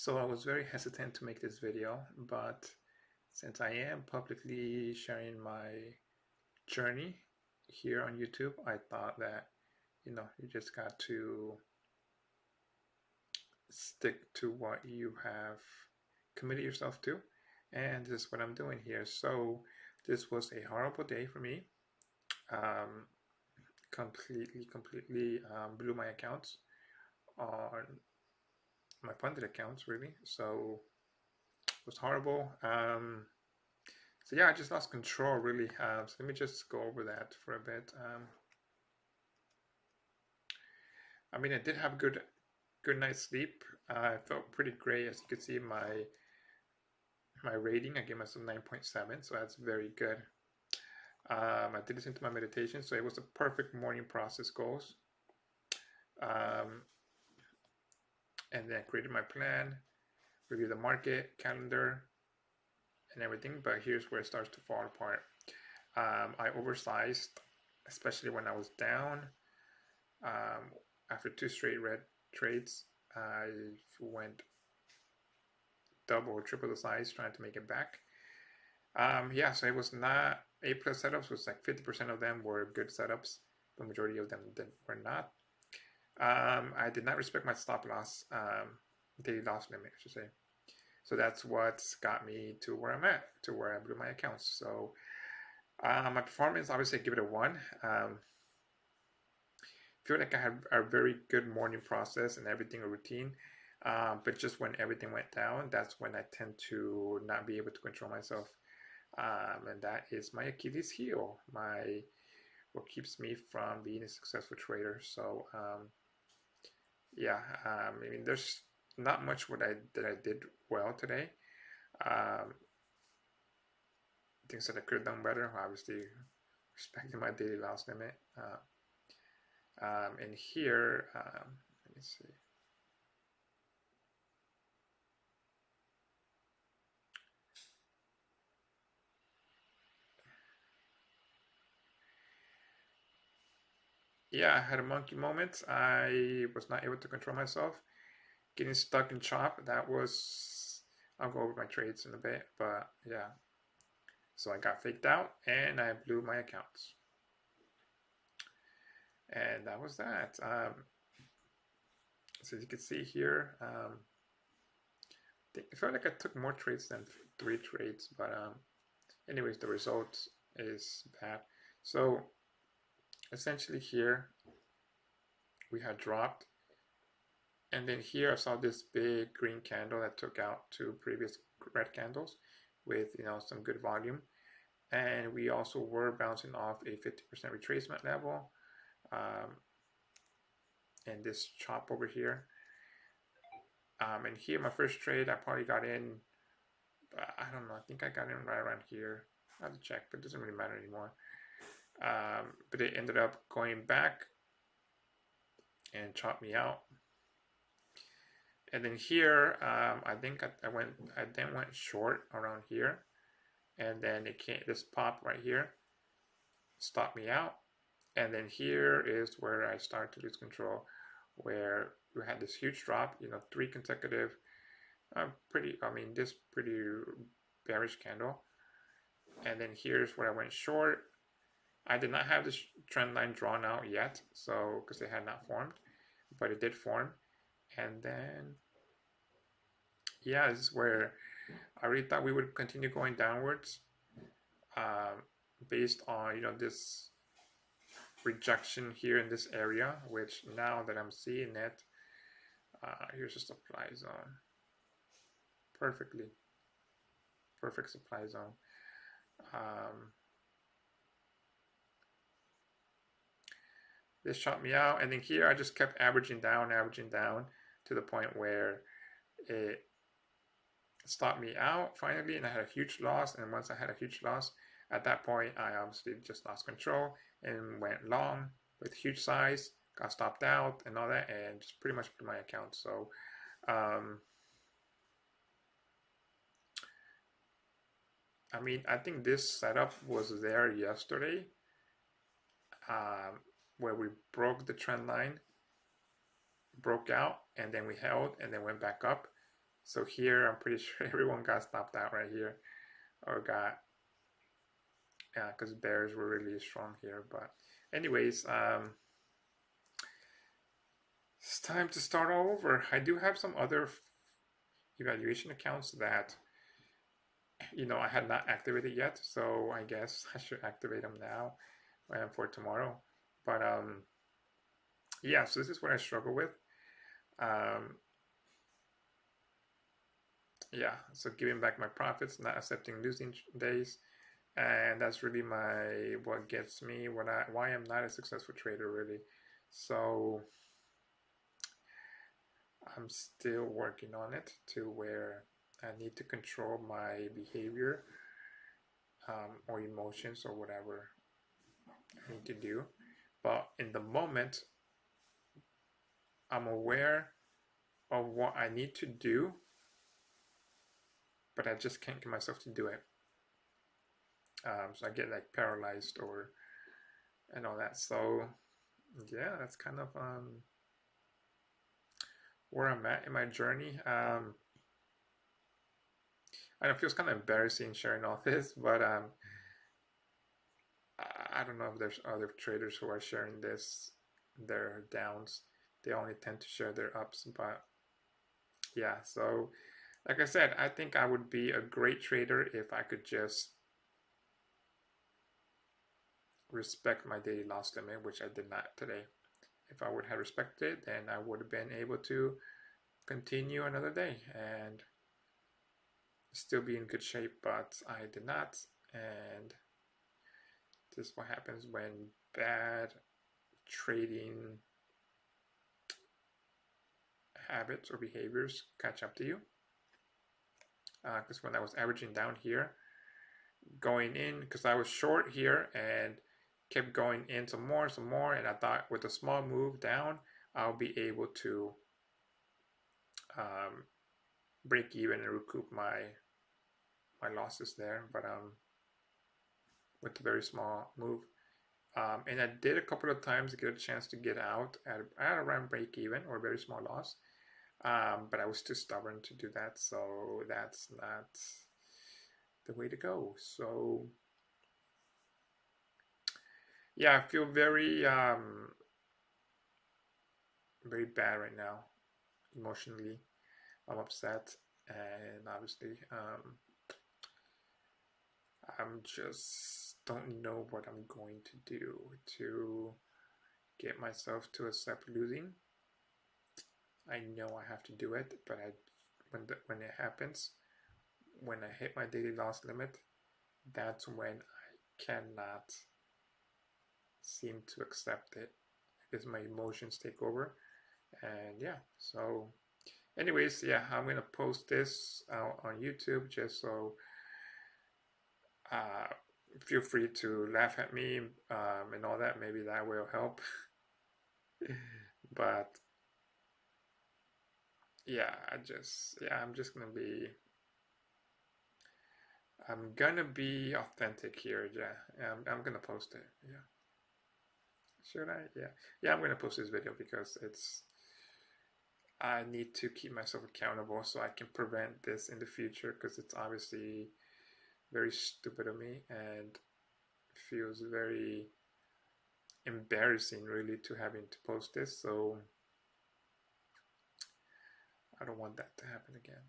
So I was very hesitant to make this video, but since I am publicly sharing my journey here on YouTube, I thought that, you just got to stick to what you have committed yourself to. And this is what I'm doing here. So this was a horrible day for me. Um, completely blew my accounts on my funded accounts, really. So it was horrible. So yeah, I just lost control really. So let me just go over that for a bit. I mean, I did have a good night's sleep. I felt pretty great, as you can see. My rating, I gave myself 9.7, so that's very good. I did listen to my meditation, so it was a perfect morning process goals. And then I created my plan, reviewed the market, calendar, and everything. But here's where it starts to fall apart. I oversized, especially when I was down. After two straight red trades, I went double or triple the size trying to make it back. Yeah, so it was not A+ setups. It was like 50% of them were good setups. The majority of them were not. I did not respect my stop loss, daily loss limit, I should say. So that's what's got me to where I'm at, to where I blew my accounts. So my performance, obviously, I give it a 1. Feel like I had a very good morning process and everything, a routine. But just when everything went down, that's when I tend to not be able to control myself. And that is my Achilles heel, what keeps me from being a successful trader. So yeah, I mean, there's not much that I did well today. Things that I could have done better, obviously respecting my daily loss limit. And here, let me see. Yeah, I had a monkey moment. I was not able to control myself. Getting stuck in chop, that was, I'll go over my trades in a bit, but yeah. So I got faked out and I blew my accounts. And that was that. So as you can see here, I felt like I took more trades than 3 trades, but anyways, the result is bad. So essentially here, we had dropped. And then here I saw this big green candle that took out 2 previous red candles with, some good volume. And we also were bouncing off a 50% retracement level. And this chop over here. And here, my first trade, I probably got in, I don't know, I think I got in right around here. I have to check, but it doesn't really matter anymore. But it ended up going back and chopped me out. And then here, I think I then went short around here. And then this pop right here stopped me out. And then here is where I started to lose control, where we had this huge drop, 3 consecutive, pretty bearish candle. And then here's where I went short. I did not have this trend line drawn out yet, so because it had not formed, but it did form. And then, yeah, this is where I really thought we would continue going downwards, based on, this rejection here in this area, which now that I'm seeing it, here's a supply zone. Perfect supply zone. This shot me out, and then here I just kept averaging down to the point where it stopped me out finally, and I had a huge loss. And once I had a huge loss, at that point I obviously just lost control and went long with huge size, got stopped out and all that, and just pretty much blew my account. So I mean, I think this setup was there yesterday, where we broke the trend line, broke out, and then we held and then went back up. So here, I'm pretty sure everyone got stopped out right here, or got, yeah, because bears were really strong here. But anyways, it's time to start all over. I do have some other evaluation accounts that I had not activated yet, so I guess I should activate them now for tomorrow. But yeah, so this is what I struggle with. Um, yeah, so giving back my profits, not accepting losing days, and that's really what gets me why I'm not a successful trader really. So I'm still working on it to where I need to control my behavior, or emotions or whatever I need to do. But in the moment, I'm aware of what I need to do, but I just can't get myself to do it. So I get like paralyzed or and all that. So yeah, that's kind of where I'm at in my journey. I know it feels kind of embarrassing sharing all this, but I don't know if there's other traders who are sharing their downs. They only tend to share their ups, but yeah. So like I said, I think I would be a great trader if I could just respect my daily loss limit, which I did not today. If I would have respected it, then I would have been able to continue another day and still be in good shape, but I did not. And this is what happens when bad trading habits or behaviors catch up to you. Because when I was averaging down here, going in, because I was short here and kept going in some more, and I thought with a small move down, I'll be able to um, break even and recoup my losses there. But with a very small move, and I did a couple of times get a chance to get out at around break even or very small loss. But I was too stubborn to do that, so that's not the way to go. So yeah, I feel very bad right now emotionally. I'm upset, and obviously, I'm just don't know what I'm going to do to get myself to accept losing. I know I have to do it, but when it happens, when I hit my daily loss limit, that's when I cannot seem to accept it because my emotions take over. And yeah, so anyways, yeah, I'm gonna post this on YouTube just so uh, feel free to laugh at me and all that. Maybe that will help. But yeah, I'm just gonna be I'm gonna be authentic here. Yeah, I'm gonna post it. Yeah, should I? Yeah, yeah, I'm gonna post this video because I need to keep myself accountable so I can prevent this in the future because it's obviously very stupid of me and feels very embarrassing really to having to post this. So I don't want that to happen again.